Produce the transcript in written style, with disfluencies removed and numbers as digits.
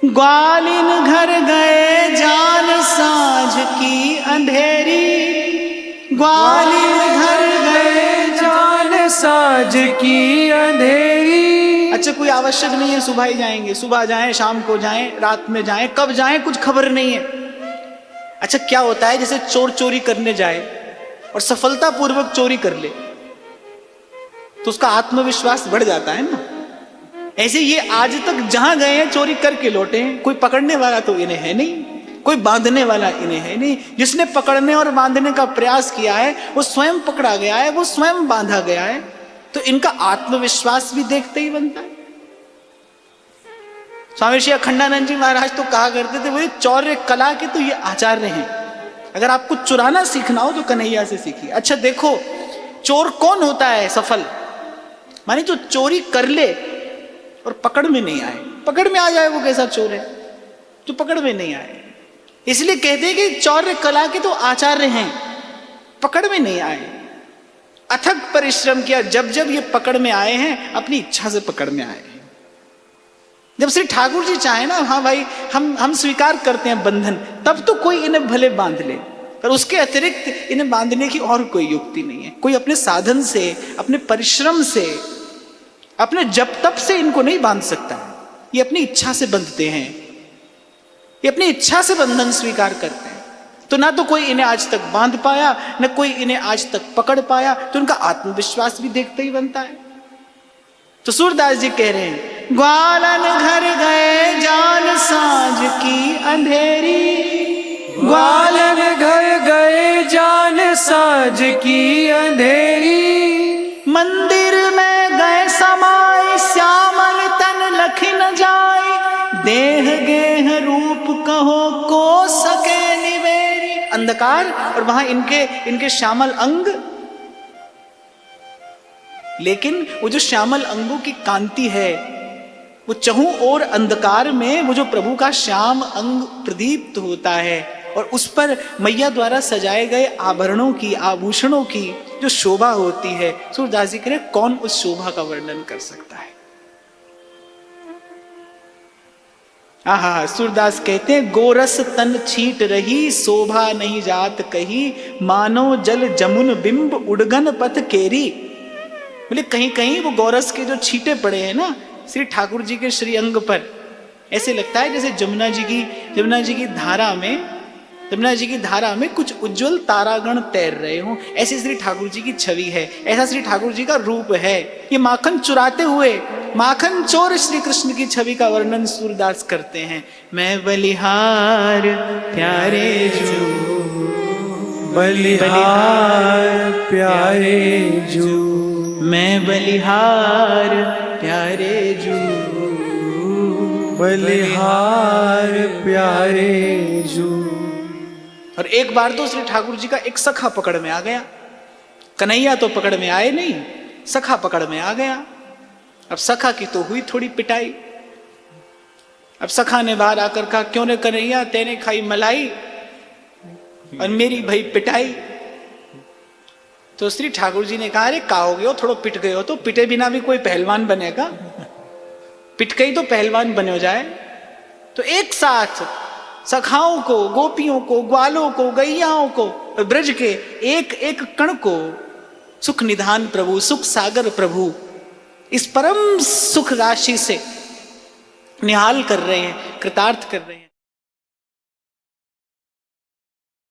ग्वालिन घर गए जान साँझ की अंधेरी, ग्वालिन घर गए जान साँझ की अंधेरी। अच्छा, कोई आवश्यक नहीं है सुबह ही जाएंगे, सुबह जाएं, शाम को जाएं, रात में जाएं, कब जाएं कुछ खबर नहीं है। अच्छा, क्या होता है जैसे चोर चोरी करने जाए और सफलतापूर्वक चोरी कर ले तो उसका आत्मविश्वास बढ़ जाता है ना। ऐसे ये आज तक जहां गए हैं चोरी करके लौटे हैं, कोई पकड़ने वाला तो इन्हें है नहीं, कोई बांधने वाला इन्हें है नहीं। जिसने पकड़ने और बांधने का प्रयास किया है वो स्वयं पकड़ा गया है, वो स्वयं बांधा गया है, तो इनका आत्मविश्वास भी देखते ही बनता है। स्वामी श्री अखंडानंद जी महाराज तो कहा करते थे वो चौर्य कला के तो ये आचार्य हैं, अगर आपको चुराना सीखना हो तो कन्हैया से सीखिए। अच्छा देखो, चोर कौन होता है सफल? माने जो चोरी कर ले और पकड़ में नहीं आए। पकड़ में आ जाए वो कैसा चोर है जो पकड़ में नहीं आए। इसलिए कहते हैं कि चौर्य कला के तो आचार्य हैं, पकड़ में नहीं आए, अथक परिश्रम किया, जब जब ये पकड़ में आए हैं अपनी इच्छा से पकड़ में आए हैं। जब श्री ठाकुर जी चाहे ना, हाँ भाई हम स्वीकार करते हैं बंधन, तब तो कोई इन्हें भले बांध ले, पर उसके अतिरिक्त इन्हें बांधने की और कोई युक्ति नहीं है। कोई अपने साधन से, अपने परिश्रम से, अपने जप तप से इनको नहीं बांध सकता। ये अपनी इच्छा से बंधते हैं, ये अपनी इच्छा से बंधन स्वीकार करते हैं। तो ना तो कोई इन्हें आज तक बांध पाया, ना कोई इन्हें आज तक पकड़ पाया, तो उनका आत्मविश्वास भी देखते ही बनता है। तो सूरदास जी कह रहे हैं, ग्वालन घर गए जान साँझ की अंधेरी, ग्वालन घर गए जान साँझ की अंधेरी। मंदिर में गए समाए श्यामल तन लखी न जाए, देह गेह रूप कहो को सके निवेरी। अंधकार और वहां इनके श्यामल अंग, लेकिन वो जो श्यामल अंगों की कांति है वो चहु और अंधकार में वो जो प्रभु का श्याम अंग प्रदीप्त होता है, और उस पर मैया द्वारा सजाए गए आभरणों की, आभूषणों की जो शोभा होती है, सूरदास जी कह रहे कौन उस शोभा का वर्णन कर सकता है। आहा, सूरदास कहते हैं, गोरस तन छीट रही शोभा नहीं जात कही, मानो जल जमुन बिंब उड़गन पथ केरी। बोले कहीं कहीं वो गोरस के जो छींटे पड़े हैं ना श्री ठाकुर जी के श्री अंग पर, ऐसे लगता है जैसे जमुना जी की धारा में कुछ उज्जवल तारागण तैर रहे हों। ऐसी श्री ठाकुर जी की छवि है, ऐसा श्री ठाकुर जी का रूप है। ये माखन चुराते हुए माखन चोर श्री कृष्ण की छवि का वर्णन सूरदास करते हैं। मैं बलिहार प्यारे जो, बलिहार प्यारे जो, मैं बलिहार प्यारे जो, बलिहार प्यारे जो। और एक बार तो श्री ठाकुर जी का एक सखा पकड़ में आ गया। कन्हैया तो पकड़ में आए नहीं, सखा पकड़ में आ गया। अब सखा की तो हुई थोड़ी पिटाई। अब सखा ने बाहर आकर कहा, क्यों ने कन्हैया तेने खाई मलाई और मेरी भाई पिटाई। तो श्री ठाकुर जी ने कहा, अरे का हो गए हो, थोड़ा पिट गए हो तो पिटे बिना भी कोई पहलवान बनेगा, पिट के ही तो पहलवान बने हो जाए। तो एक साथ सखाओं को, गोपियों को, ग्वालों को, गैयाओं को, ब्रज के एक एक कण को सुख निधान प्रभु, सुख सागर प्रभु इस परम सुख राशि से निहाल कर रहे हैं, कृतार्थ कर रहे हैं।